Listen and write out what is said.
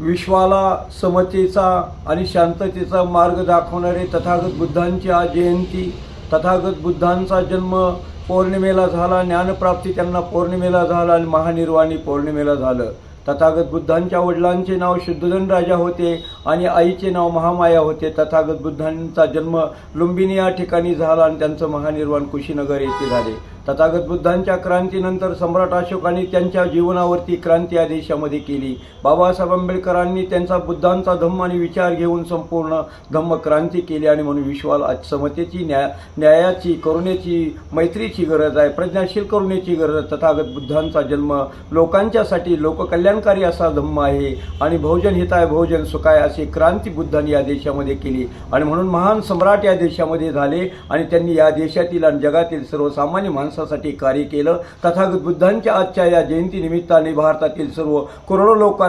विश्वाला समतेचा आणि शांततेचा मार्ग दाखवणारे तथागत बुद्धांची आज जयंती. तथागत बुद्धांचा जन्म पौर्णिमेला झाला, ज्ञानप्राप्ती त्यांना पौर्णिमेला झाला आणि महानिर्वाणी पौर्णिमेला झालं. तथागत बुद्धांच्या वडिलांचे नाव शुद्धोधन राजा होते आणि आईचे नाव महामाया होते. तथागत बुद्धांचा जन्म लुंबिनी या ठिकाणी झाला आणि त्यांचं महानिर्वाण कुशीनगर येथे झाले. तथागत बुद्धांच्या क्रांतीनंतर सम्राट अशोकांनी त्यांच्या जीवनावरती क्रांती या देशामध्ये केली. बाबासाहेब आंबेडकरांनी त्यांचा बुद्धांचा धम्म आणि विचार घेऊन संपूर्ण धम्म क्रांती केली. आणि म्हणून विश्वाला आज समतेची, न्यायाची, करुणेची, मैत्रीची गरज आहे, प्रज्ञाशील करुणेची गरज आहे. तथागत बुद्धांचा जन्म लोकांच्यासाठी लोककल्याणकारी असा धम्म आहे आणि बहुजन हिताय बहुजन सुखाय अशी क्रांती बुद्धांनी या देशामध्ये केली. आणि म्हणून महान सम्राट या देशामध्ये झाले आणि त्यांनी या देशातील आणि जगातील सर्वसामान्य माणसासाठी कार्य केलं. तथागत बुद्धांच्या आजच्या या जयंती निमित्ताने भारतातील सर्व करोडो लोकांना